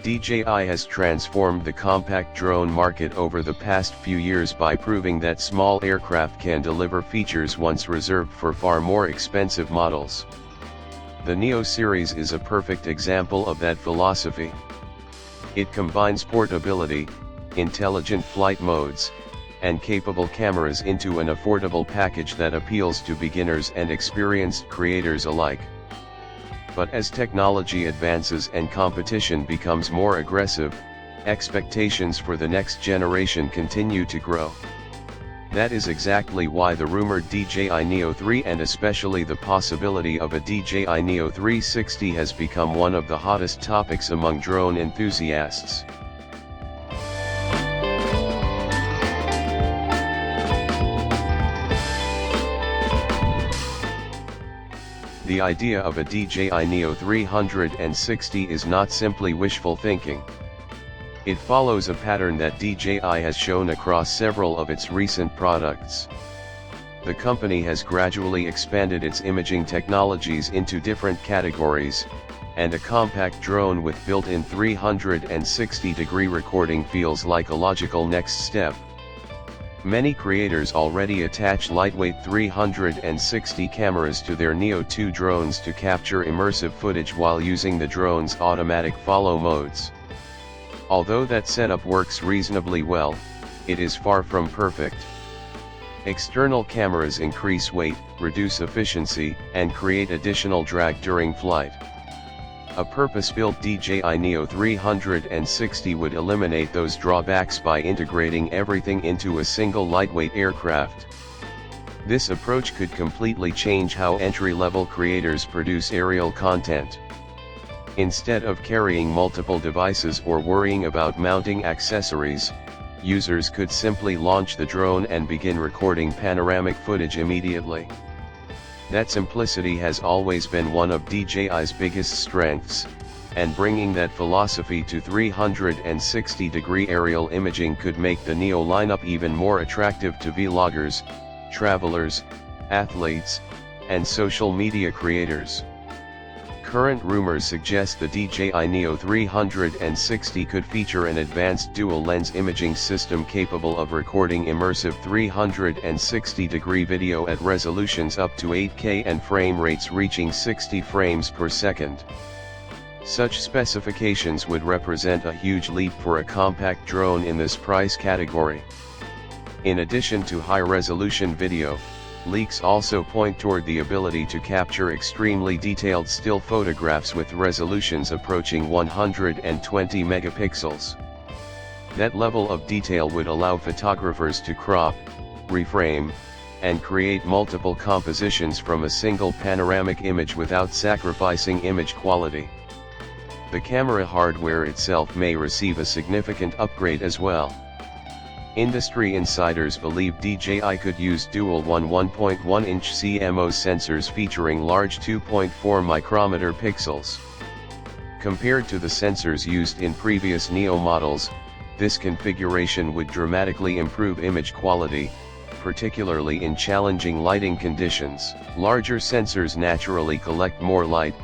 DJI has transformed the compact drone market over the past few years by proving that small aircraft can deliver features once reserved for far more expensive models. The Neo series is a perfect example of that philosophy. It combines portability, intelligent flight modes, and capable cameras into an affordable package that appeals to beginners and experienced creators alike. But as technology advances and competition becomes more aggressive, expectations for the next generation continue to grow. That is exactly why the rumored DJI Neo 3 and especially the possibility of a DJI Neo 360 has become one of the hottest topics among drone enthusiasts. The idea of a DJI Neo 360 is not simply wishful thinking. It follows a pattern that DJI has shown across several of its recent products. The company has gradually expanded its imaging technologies into different categories, and a compact drone with built-in 360-degree recording feels like a logical next step. Many creators already attach lightweight 360 cameras to their Neo 2 drones to capture immersive footage while using the drone's automatic follow modes. Although that setup works reasonably well, it is far from perfect. External cameras increase weight, reduce efficiency, and create additional drag during flight. A purpose-built DJI Neo 360 would eliminate those drawbacks by integrating everything into a single lightweight aircraft. This approach could completely change how entry-level creators produce aerial content. Instead of carrying multiple devices or worrying about mounting accessories, users could simply launch the drone and begin recording panoramic footage immediately. That simplicity has always been one of DJI's biggest strengths, and bringing that philosophy to 360-degree aerial imaging could make the Neo lineup even more attractive to vloggers, travelers, athletes, and social media creators. Current rumors suggest the DJI Neo 360 could feature an advanced dual-lens imaging system capable of recording immersive 360-degree video at resolutions up to 8K and frame rates reaching 60 frames per second. Such specifications would represent a huge leap for a compact drone in this price category. In addition to high-resolution video, leaks also point toward the ability to capture extremely detailed still photographs with resolutions approaching 120 megapixels. That level of detail would allow photographers to crop, reframe, and create multiple compositions from a single panoramic image without sacrificing image quality. The camera hardware itself may receive a significant upgrade as well. Industry insiders believe DJI could use dual 1.1-inch CMOS sensors featuring large 2.4 micrometer pixels. Compared to the sensors used in previous Neo models, this configuration would dramatically improve image quality, particularly in challenging lighting conditions. Larger sensors naturally collect more light,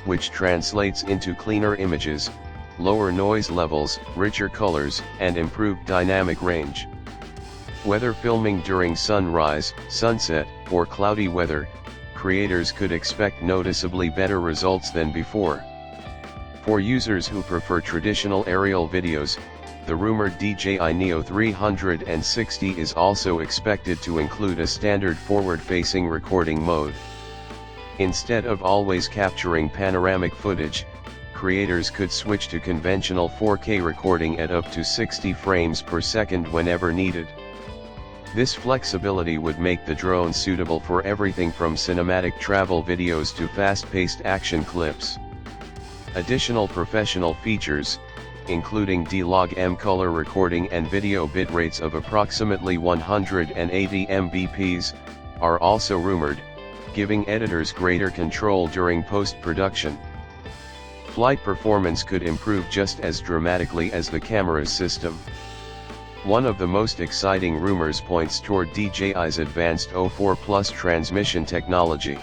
which translates into cleaner images, lower noise levels, richer colors, and improved dynamic range. Whether filming during sunrise, sunset, or cloudy weather, creators could expect noticeably better results than before. For users who prefer traditional aerial videos, the rumored DJI Neo 360 is also expected to include a standard forward-facing recording mode. Instead of always capturing panoramic footage, creators could switch to conventional 4K recording at up to 60 frames per second whenever needed. This flexibility would make the drone suitable for everything from cinematic travel videos to fast-paced action clips. Additional professional features, including D-Log M color recording and video bit rates of approximately 180 Mbps, are also rumored, giving editors greater control during post-production. Flight performance could improve just as dramatically as the camera's system. One of the most exciting rumors points toward DJI's advanced O4 Plus transmission technology.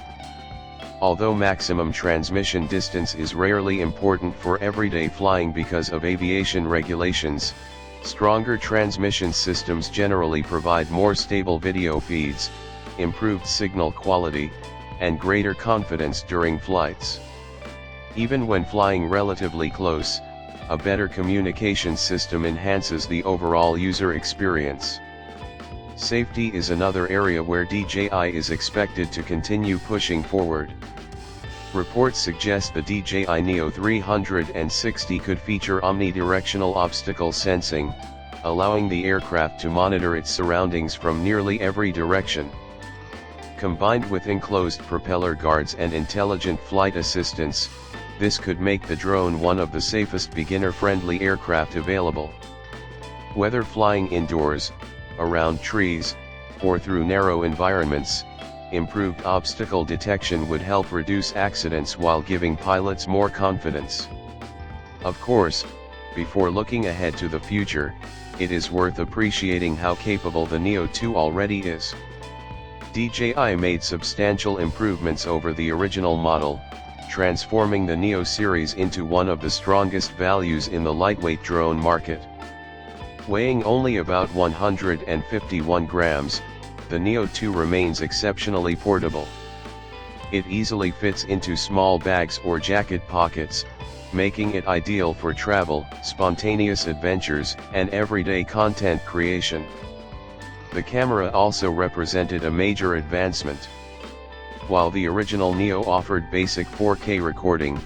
Although maximum transmission distance is rarely important for everyday flying because of aviation regulations, stronger transmission systems generally provide more stable video feeds, improved signal quality, and greater confidence during flights. Even when flying relatively close, a better communication system enhances the overall user experience. Safety is another area where DJI is expected to continue pushing forward. Reports suggest the DJI Neo 360 could feature omnidirectional obstacle sensing, allowing the aircraft to monitor its surroundings from nearly every direction. Combined with enclosed propeller guards and intelligent flight assistance, this could make the drone one of the safest beginner-friendly aircraft available. Whether flying indoors, around trees, or through narrow environments, improved obstacle detection would help reduce accidents while giving pilots more confidence. Of course, before looking ahead to the future, it is worth appreciating how capable the Neo 2 already is. DJI made substantial improvements over the original model, transforming the Neo series into one of the strongest values in the lightweight drone market. Weighing only about 151 grams, the Neo 2 remains exceptionally portable. It easily fits into small bags or jacket pockets, making it ideal for travel, spontaneous adventures, and everyday content creation. The camera also represented a major advancement. While the original Neo offered basic 4K recording,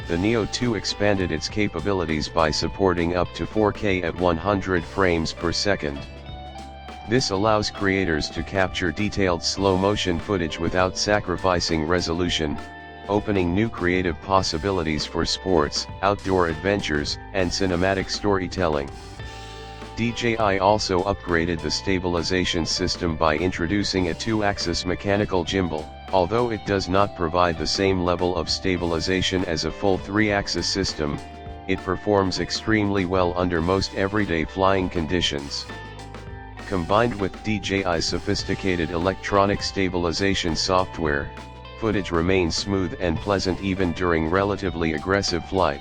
the Neo 2 expanded its capabilities by supporting up to 4K at 100 frames per second. This allows creators to capture detailed slow-motion footage without sacrificing resolution, opening new creative possibilities for sports, outdoor adventures, and cinematic storytelling. DJI also upgraded the stabilization system by introducing a 2-axis mechanical gimbal. Although it does not provide the same level of stabilization as a full 3-axis system, it performs extremely well under most everyday flying conditions. Combined with DJI's sophisticated electronic stabilization software, footage remains smooth and pleasant even during relatively aggressive flight.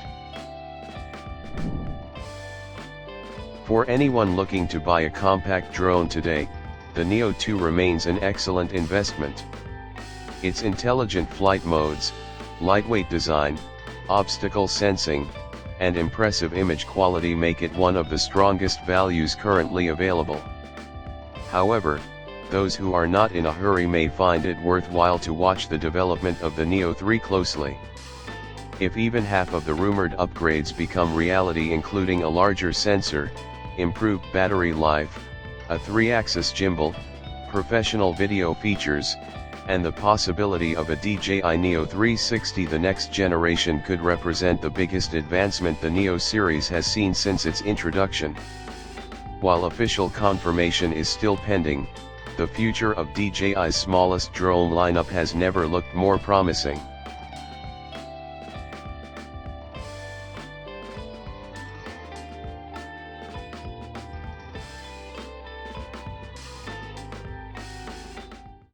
For anyone looking to buy a compact drone today, the Neo 2 remains an excellent investment. Its intelligent flight modes, lightweight design, obstacle sensing, and impressive image quality make it one of the strongest values currently available. However, those who are not in a hurry may find it worthwhile to watch the development of the Neo 3 closely. If even half of the rumored upgrades become reality, including a larger sensor, improved battery life, a 3-axis gimbal, professional video features, and the possibility of a DJI Neo 360, the next generation could represent the biggest advancement the Neo series has seen since its introduction. While official confirmation is still pending, the future of DJI's smallest drone lineup has never looked more promising.